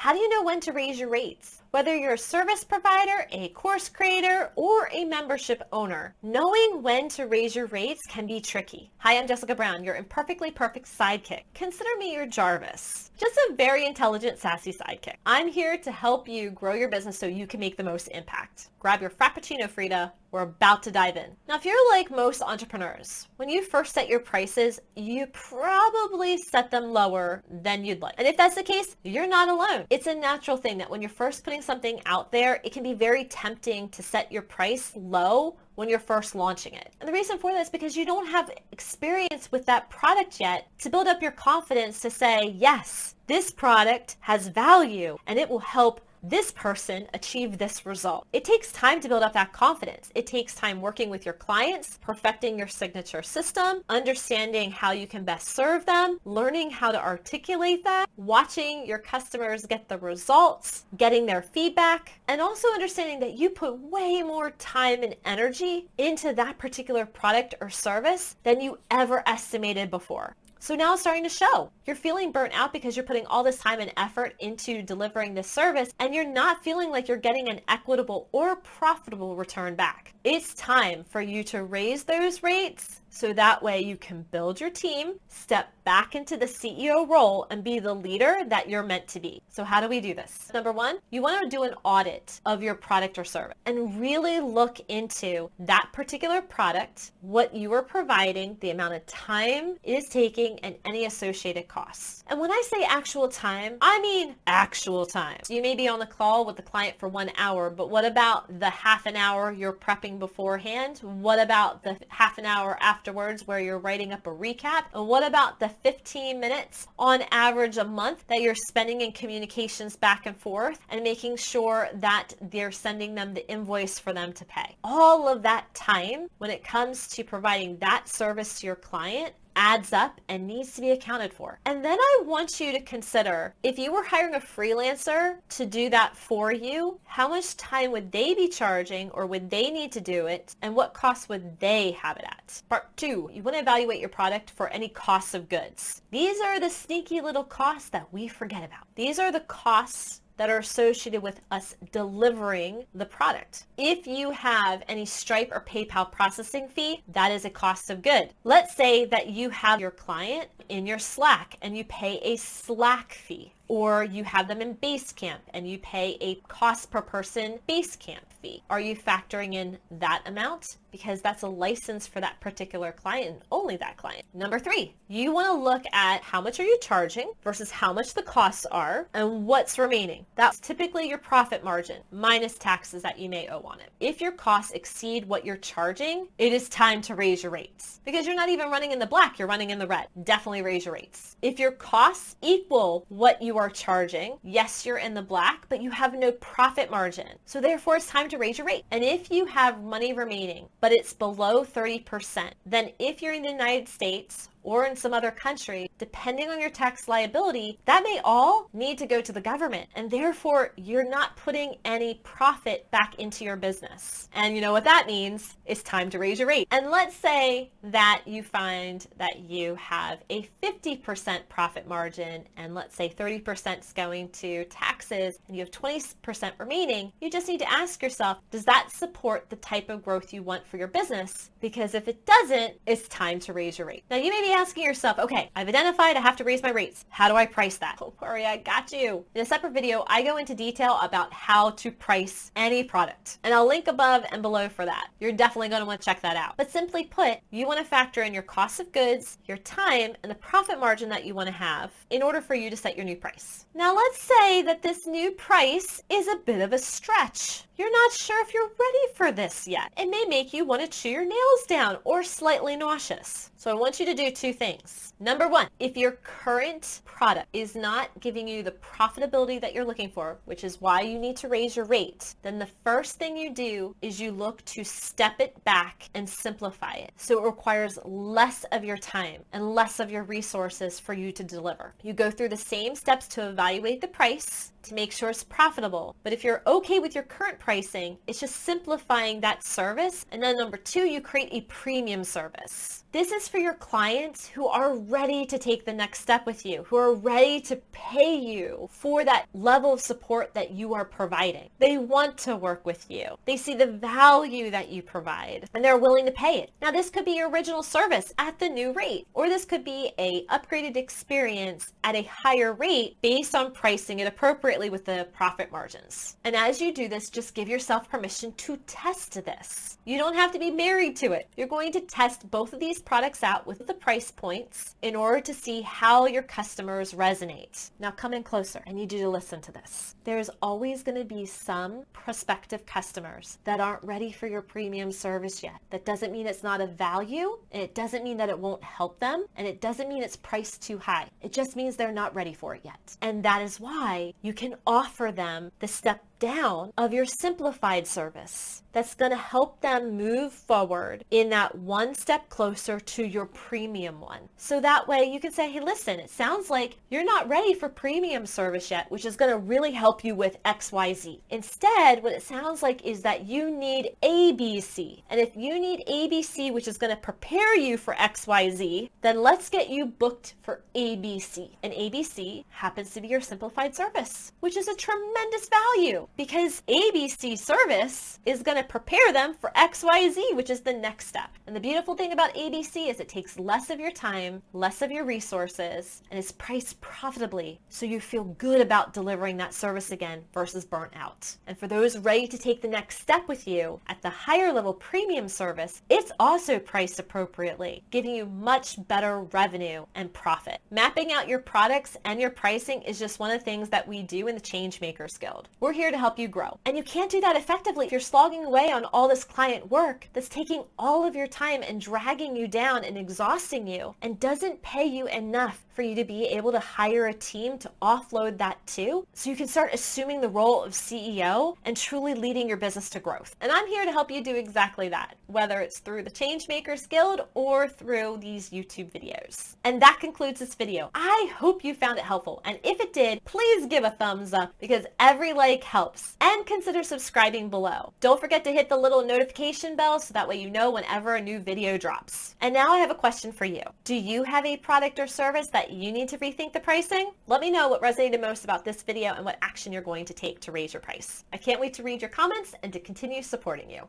How do you know when to raise your rates? Whether you're a service provider, a course creator, or a membership owner, knowing when to raise your rates can be tricky. Hi, I'm Jessica Brown, your imperfectly perfect sidekick. Consider me your Jarvis. Just a very intelligent, sassy sidekick. I'm here to help you grow your business so you can make the most impact. Grab your Frappuccino, Frida. We're about to dive in. Now, if you're like most entrepreneurs, when you first set your prices, you probably set them lower than you'd like. And if that's the case, you're not alone. It's a natural thing that when you're first putting something out there, it can be very tempting to set your price low when you're first launching it. And the reason for that is because you don't have experience with that product yet to build up your confidence to say, yes, this product has value and it will help this person achieve this result. It takes time to build up that confidence. It takes time working with your clients, perfecting your signature system, understanding how you can best serve them, learning how to articulate that, watching your customers get the results, getting their feedback, and also understanding that you put way more time and energy into that particular product or service than you ever estimated before. So now it's starting to show. You're feeling burnt out because you're putting all this time and effort into delivering this service and you're not feeling like you're getting an equitable or profitable return back. It's time for you to raise those rates so that way you can build your team, step back into the CEO role, and be the leader that you're meant to be. So how do we do this? Number one, you want to do an audit of your product or service and really look into that particular product, what you are providing, the amount of time it is taking, and any associated costs. And when I say actual time, I mean actual time. So you may be on the call with the client for 1 hour, but what about the half an hour you're prepping beforehand? What about the half an hour afterwards where you're writing up a recap? And what about the 15 minutes on average a month that you're spending in communications back and forth and making sure that they're sending them the invoice for them to pay? All of that time when it comes to providing that service to your client adds up and needs to be accounted for. And then I want you to consider, if you were hiring a freelancer to do that for you, how much time would they be charging or would they need to do it and what costs would they have it at? Part two, you want to evaluate your product for any costs of goods. These are the sneaky little costs that we forget about. These are the costs that are associated with us delivering the product. If you have any Stripe or PayPal processing fee, that is a cost of good. Let's say that you have your client in your Slack and you pay a Slack fee, or you have them in Basecamp and you pay a cost per person Basecamp fee. Are you factoring in that amount? Because that's a license for that particular client, only that client. Number three, you want to look at how much are you charging versus how much the costs are and what's remaining. That's typically your profit margin minus taxes that you may owe on it. If your costs exceed what you're charging, it is time to raise your rates because you're not even running in the black, you're running in the red. Definitely raise your rates. If your costs equal what you are charging, yes, you're in the black, but you have no profit margin. So therefore it's time to raise your rate. And if you have money remaining, but it's below 30%, then if you're in the United States or in some other country, depending on your tax liability, that may all need to go to the government. And therefore, you're not putting any profit back into your business. And you know what that means? It's time to raise your rate. And let's say that you find that you have a 50% profit margin, and let's say 30% is going to taxes, and you have 20% remaining. You just need to ask yourself, does that support the type of growth you want for your business? Because if it doesn't, it's time to raise your rate. Now, you may be asking yourself, okay, I've identified I have to raise my rates. How do I price that? Don't worry, I got you. In a separate video, I go into detail about how to price any product. And I'll link above and below for that. You're definitely going to want to check that out. But simply put, you want to factor in your cost of goods, your time, and the profit margin that you want to have in order for you to set your new price. Now, let's say that this new price is a bit of a stretch. You're not sure if you're ready for this yet. It may make you want to chew your nails down or slightly nauseous. So I want you to do two things. Number one, if your current product is not giving you the profitability that you're looking for, which is why you need to raise your rate, then the first thing you do is you look to step it back and simplify it. So it requires less of your time and less of your resources for you to deliver. You go through the same steps to evaluate the price to make sure it's profitable. But if you're okay with your current pricing, it's just simplifying that service. And then number two, you create a premium service. This is for your clients who are ready to take the next step with you, who are ready to pay you for that level of support that you are providing. They want to work with you. They see the value that you provide, and they're willing to pay it. Now, this could be your original service at the new rate, or this could be a upgraded experience at a higher rate based on pricing it appropriately with the profit margins. And as you do this, just give yourself permission to test this. You don't have to be married to it. You're going to test both of these products out with the price points in order to see how your customers resonate. Now come in closer. I need you to listen to this. There's always going to be some prospective customers that aren't ready for your premium service yet. That doesn't mean it's not of value, and it doesn't mean that it won't help them, and it doesn't mean it's priced too high. It just means they're not ready for it yet. And that is why you can offer them the step down of your simplified service that's going to help them move forward in that one step closer to your premium one. So that way you can say, hey, listen, it sounds like you're not ready for premium service yet, which is going to really help you with XYZ. Instead, what it sounds like is that you need ABC. And if you need ABC, which is going to prepare you for XYZ, then let's get you booked for ABC. And ABC happens to be your simplified service, which is a tremendous value, because ABC service is going to prepare them for XYZ, which is the next step. And the beautiful thing about ABC is it takes less of your time, less of your resources, and it's priced profitably, so you feel good about delivering that service again versus burnt out. And for those ready to take the next step with you at the higher level premium service, it's also priced appropriately, giving you much better revenue and profit. Mapping out your products and your pricing is just one of the things that we do in the Changemakers Guild. We're here to help you grow. And you can't do that effectively if you're slogging away on all this client work that's taking all of your time and dragging you down and exhausting you and doesn't pay you enough for you to be able to hire a team to offload that too, so you can start assuming the role of CEO and truly leading your business to growth. And I'm here to help you do exactly that, whether it's through the Changemakers Guild or through these YouTube videos. And that concludes this video. I hope you found it helpful. And if it did, please give a thumbs up, because every like helps. And consider subscribing below. Don't forget to hit the little notification bell so that way you know whenever a new video drops. And now I have a question for you. Do you have a product or service that you need to rethink the pricing? Let me know what resonated most about this video and what action you're going to take to raise your price. I can't wait to read your comments and to continue supporting you.